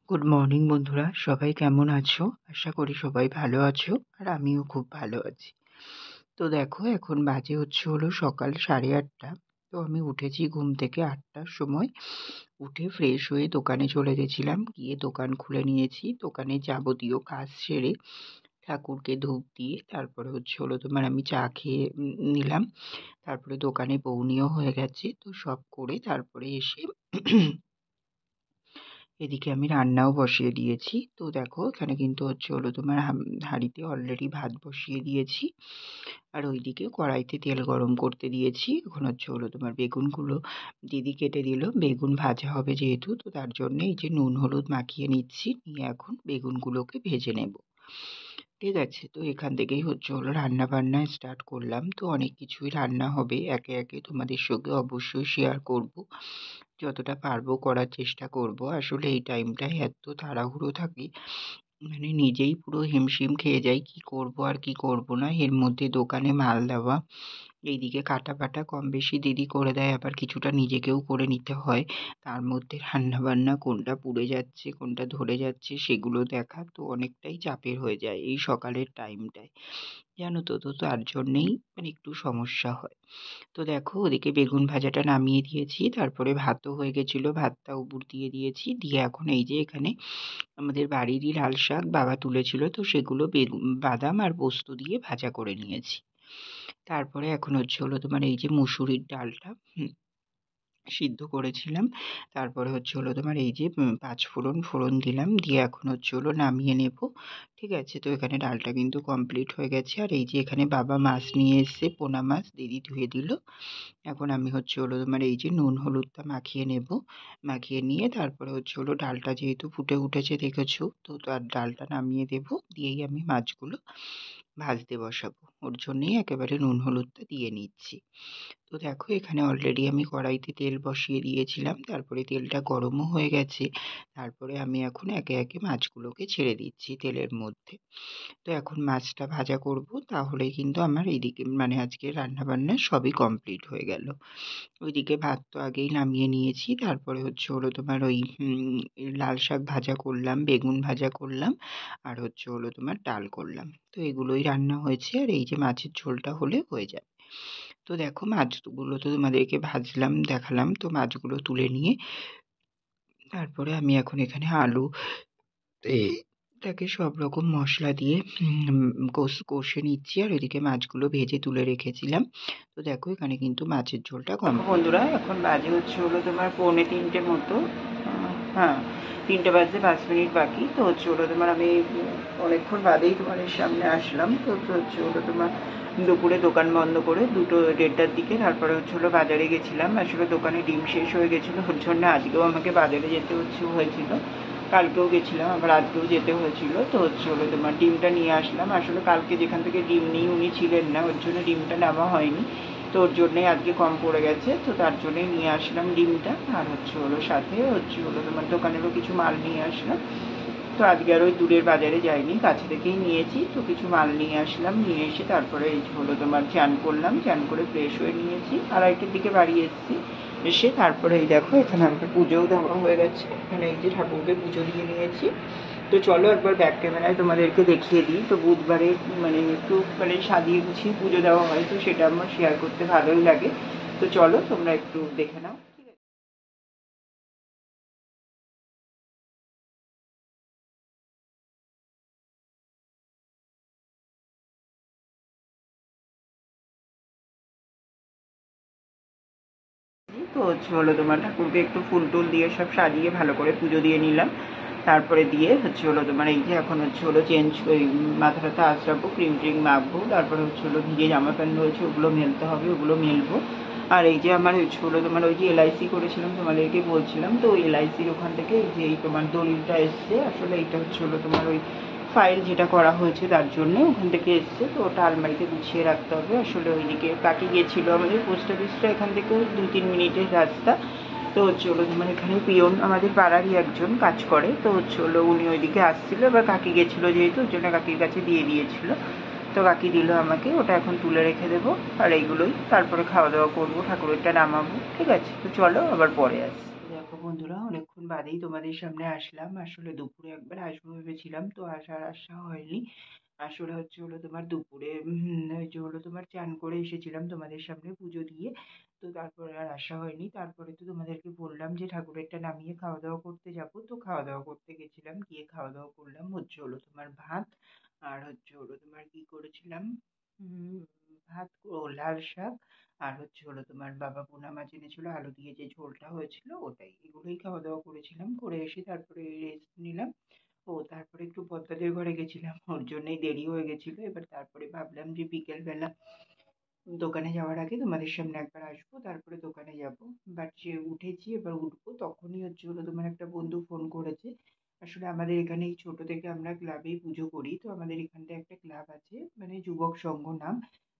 Good morning বন্ধুরা, সবাই কেমন আছো? আশা করি সবাই ভালো আছো, আর আমিও খুব ভালো আছি। তো দেখো, এখন বাজে হলো সকাল 8:30। তো আমি উঠেছি ঘুম থেকে 8টার সময়। উঠে ফ্রেশ হয়ে দোকানে চলে গেছিলাম, গিয়ে দোকান খুলে নিয়েছি। দোকানে যাবতীয় কাজ সেরে ঠাকুরকে ধূপ দিয়ে তারপরে আমি চা খেয়ে নিলাম। তারপরে দোকানে বউনিও হয়ে গেছে, তো সব করে তারপরে এসে এদিকে আমি রান্নাও বসিয়ে দিয়েছি। তো দেখো, এখানে কিন্তু হাঁড়িতে অলরেডি ভাত বসিয়ে দিয়েছি, আর ওইদিকে কড়াইতে তেল গরম করতে দিয়েছি। এখন বেগুনগুলো দিদি কেটে দিল। বেগুন ভাজা হবে যেহেতু, তো তার জন্য এই যে নুন হলুদ মাখিয়ে নিচ্ছি, নিয়ে এখন বেগুনগুলোকে ভেজে নেব। ঠিক আছে, তো এখান থেকেই রান্না বান্না স্টার্ট করলাম। তো অনেক কিছুই রান্না হবে, একে একে তোমাদের সঙ্গে অবশ্যই শেয়ার করব। যতটা পারবো করার চেষ্টা করব। আসলে এই টাইমটায় এত তাড়াহুড়ো থাকে, মানে নিজেই পুরো হিমশিম খেয়ে যাই, কি করব আর কি করব না। এর মধ্যে দোকানে মাল দেওয়া, এইদিকে কাটা বাটা কম বেশি দিদি করে দেয়, আবার কিছুটা নিজেকেও করে নিতে হয়। তার মধ্যে রান্না বান্না কোনটা পুড়ে যাচ্ছে কোনটা ধরে যাচ্ছে সেগুলো দেখা, তো অনেকটাই চাপের হয়ে যায় এই সকালের টাইমটায়, জানো তো। তো তার জন্যেই মানে একটু সমস্যা হয়। তো দেখো, ওদিকে বেগুন ভাজাটা নামিয়ে দিয়েছি, তারপরে ভাতও হয়ে গেছিলো, ভাতটা উপর দিয়ে দিয়েছি। দিয়ে এখন এই যে এখানে আমাদের বাড়িরই লাল শাক বাবা তুলেছিল, তো সেগুলো বাদাম আর পোস্ত দিয়ে ভাজা করে নিয়েছি। তারপরে এখন এই যে মুসুরির ডালটা সিদ্ধ করেছিলাম। তারপরে এই যে পাঁচফোড়ন ফোড়ন দিলাম, দিয়ে এখন নামিয়ে নেব। ঠিক আছে, তো এখানে ডালটা কিন্তু কমপ্লিট হয়ে গেছে। আর এই যে এখানে বাবা মাছ নিয়ে এসছে, পোনা মাছ দিদি ধুয়ে দিল। এখন আমি এই যে নুন হলুদটা মাখিয়ে নেব। মাখিয়ে নিয়ে তারপরে ডালটা যেহেতু ফুটে উঠেছে দেখেছো, তো তার ডালটা নামিয়ে দেব। দিয়েই আমি মাছগুলো ভাজতে বসাবো, ওর জন্যই একেবারে নুন হলুদটা দিয়ে নিচ্ছি। তো দেখো, এখানে অলরেডি আমি কড়াইতে তেল বসিয়ে দিয়েছিলাম, তারপরে তেলটা গরমও হয়ে গেছে। তারপরে আমি এখন একে একে মাছগুলোকে ছেড়ে দিচ্ছি তেলের মধ্যে। তো এখন মাছটা ভাজা করব, তাহলেই কিন্তু আমার এইদিকে আজকে রান্না বান্না সবই কমপ্লিট হয়ে গেল। ওইদিকে ভাত তো আগেই নামিয়ে নিয়েছি, তারপরে লাল শাক ভাজা করলাম, বেগুন ভাজা করলাম, আর ডাল করলাম। তো এগুলোই রান্না হয়েছে, আর এই যে মাছের ঝোলটা হলে হয়ে যাবে। তো দেখো, মাছগুলো তো তোমাদেরকে ভাজলাম দেখালাম, তো মাছগুলো তুলে নিয়ে তারপরে আমি এখন এখানে আলু এটাকে সব রকম মশলা দিয়ে কষে নিচ্ছি, আর এদিকে মাছগুলো ভেজে তুলে রেখেছিলাম। তো দেখো, এখানে কিন্তু মাছের ঝোলটা কম। বন্ধুরা, এখন বাজে তোমার 2:45 মতো। হ্যাঁ, 3টে বাজতে 5 মিনিট বাকি। তো আমি অনেকক্ষণ বাদেই তোমাদের সামনে আসলাম। তো তোমার দুপুরে দোকান বন্ধ করে 2:30টার দিকে তারপরে বাজারে গেছিলাম। আসলে দোকানে ডিম শেষ হয়ে গেছিলো, ওর জন্য আজকেও আমাকে বাজারে যেতে হয়েছিল। কালকেও গেছিলাম, আবার আজকেও যেতে হয়েছিল। তো তোমার ডিমটা নিয়ে আসলাম। আসলে কালকে যেখান থেকে ডিম নিই উনি ছিলেন না, ওর জন্য ডিমটা নেওয়া হয়নি। তো ওর জন্যই আজকে কম পড়ে গেছে, তো তার জন্যই নিয়ে আসলাম ডিমটা। আর সাথে তোমার দোকানেরও কিছু মাল নিয়ে আসলাম। তো আজকে আর ওই দূরের বাজারে যাইনি, কাছে থেকেই নিয়েছি। তো কিছু মাল নিয়ে আসলাম, নিয়ে এসে তারপরে এই তোমার চান করলাম, চান করে ফ্রেশ হয়ে নিয়েছি। 2:30টার দিকে বাড়ি এসেছি। এসে তারপরে এই দেখো, এখানে আমাকে পুজোও দেওয়া হয়ে গেছে। এখানে এই যে ঠাকুরকে পুজো দিয়ে নিয়েছি। তো চলো একবার ব্যাক ক্যামেরায় তোমাদেরকে দেখিয়ে দিই। তো বুধবারে একটু সাজিয়ে গুছিয়ে পুজো দেওয়া হয়, তো সেটা আমার শেয়ার করতে ভালোই লাগে। তো চলো তোমরা একটু দেখে নাও। তো তোমার ঠাকুরকে একটু ফুল টুল দিয়ে সব সাজিয়ে ভালো করে পুজো দিয়ে নিলাম। তারপরে দিয়ে তোমার এই যে এখন চেঞ্জ ওই মাথা টাথা আঁচড়াবো, ক্রিম ট্রিম মাখবো। তারপরে ভিজে জামা প্যান্ট রয়েছে, ওগুলো মেলতে হবে, ওগুলো মেলবো। আর এই যে আমার তোমার ওই যে এলআইসি করেছিলাম তোমাদেরকে বলছিলাম, তো ওই এলআইসির ওখান থেকে এই যে এই তোমার দলিলটা এসছে। আসলে এইটা তোমার ওই ফাইল যেটা করা হয়েছে তার জন্য ওখান থেকে এসছে। তো ওটা আলমারিতে গুছিয়ে রাখতে হবে। আসলে ওইদিকে কাকি গিয়েছিলো, আমাদের পোস্ট অফিসটা এখান থেকে 2-3 মিনিটের রাস্তা। তো তোমার এখানে পিয়ন আমাদের পাড়ারই একজন কাজ করে। তো উনি ওইদিকে আসছিলো, এবার কাকি গেছিলো যেহেতু, ওর জন্য কাকির কাছে দিয়ে দিয়েছিল। তো কাকি দিল আমাকে, ওটা এখন তুলে রেখে দেবো। আর এইগুলোই তারপরে খাওয়া দাওয়া করবো, ঠাকুরেরটা নামাবো। ঠিক আছে, তো চলো আবার পরে আসছি। দেখো বন্ধুরা, অনেকক্ষণ বাদেই তোমাদের সামনে আসলাম। আসলে দুপুরে একবার আসবো ভেবেছিলাম, তো আসা হয়নি। আসলে তোমার দুপুরে ওই যে তোমার চান করে এসেছিলাম তোমাদের সামনে পুজো দিয়ে। তো তারপরে আর আসা হয়নি। তারপরে তো তোমাদেরকে বললাম যে ঠাকুরেরটা নামিয়ে খাওয়া দাওয়া করতে যাবো। তো খাওয়া দাওয়া করতে গেছিলাম, গিয়ে খাওয়া দাওয়া করলাম তোমার ভাত, আর তোমার কি করেছিলাম, উম ভাত লাল শাক, আর তোমার বাবা পোনা মাছ এনেছিল আলু দিয়ে যে ঝোলটা হয়েছিল ওটাই, এগুলোই খাওয়া দাওয়া করেছিলাম। করে এসে তারপরে রেস্ট নিলাম। তারপরে একটু বড়দাদের ঘরে গেছিলাম, ওর জন্যই দেরি হয়ে গেছিল। এবার তারপরে ভাবলাম যে বিকেল বেলা দোকানে যাওয়ার আগে তোমাদের সামনে একবার আসবো, তারপরে দোকানে যাব। বাট যে উঠেছি, এবার উঠবো, তখনই তোমার একটা বন্ধু ফোন করেছে। আসলে আমাদের এখানে এই ছোট থেকে আমরা ক্লাবেই পুজো করি। তো আমাদের এখানটায় একটা ক্লাব আছে, মানে যুবক সংঘ নাম।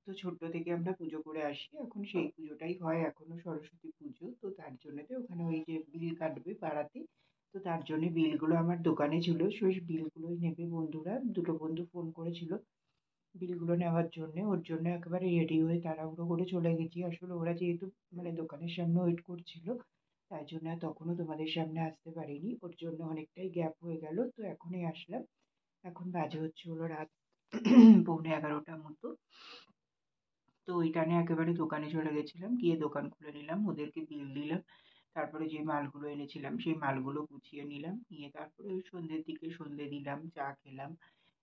তো ছোট্ট থেকে আমরা পুজো করে আসি, এখন সেই পুজোটাই হয় এখনো, সরস্বতী পুজো। তো তার জন্যতে ওখানে ওই যে বিল কাটবে পাড়াতে, তো তার জন্য বিলগুলো আমার দোকানে ছিল, সেই বিলগুলোই নেবে বন্ধুরা। দুটো বন্ধু ফোন করেছিল বিলগুলো নেওয়ার জন্যে, ওর জন্য একেবারে রেডি হয়ে তাড়াহুড়ো করে চলে গেছি। আসলে ওরা যেহেতু মানে দোকানের সামনে ওয়েট করছিল, তাই জন্য আর তখনও তোমাদের সামনে আসতে পারিনি, ওর জন্য অনেকটাই গ্যাপ হয়ে গেল। তো এখনই আসলাম। এখন বাজে রাত 11:15 মতো। তো ওই টানে একেবারে দোকানে চলে গেছিলাম, গিয়ে দোকান খুলে নিলাম, ওদেরকে বিল দিলাম। তারপরে যে মালগুলো এনেছিলাম সেই মালগুলো গুছিয়ে নিলাম, নিয়ে তারপরে ওই সন্ধ্যের দিকে সন্ধ্যে দিলাম, চা খেলাম।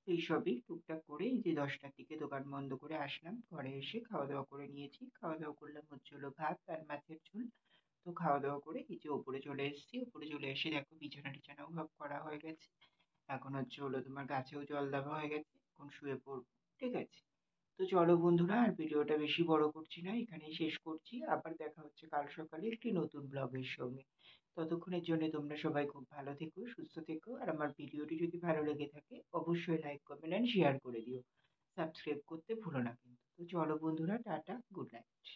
এইসবই টুকটাক করে এই যে 10টার দিকে দোকান বন্ধ করে আসলাম, ঘরে এসে খাওয়া দাওয়া করে নিয়েছি। খাওয়া দাওয়া করলাম ভাত আর মাছের ঝোল। তো খাওয়া দাওয়া করে এই যে ওপরে চলে এসেছি, ওপরে চলে এসে দেখো বিছানা টিছানাও সব করা হয়ে গেছে। এখন তোমার গাছেও জল দেওয়া হয়ে গেছে, এখন শুয়ে পড়বো। ঠিক আছে, তো চলো বন্ধুরা, আর ভিডিওটা বেশি বড় করছি না, এখানেই শেষ করছি। আবার দেখা হচ্ছে কাল সকালে একটি নতুন ব্লগের সঙ্গে। ততক্ষণের জন্য তোমরা সবাই খুব ভালো থেকো, সুস্থ থেকো, আর আমার ভিডিওটি যদি ভালো লেগে থাকে অবশ্যই লাইক কমেন্ট অ্যান্ড শেয়ার করে দিও। সাবস্ক্রাইব করতে ভুলো না কিন্তু। তো চলো বন্ধুরা, টাটা, গুড নাইট।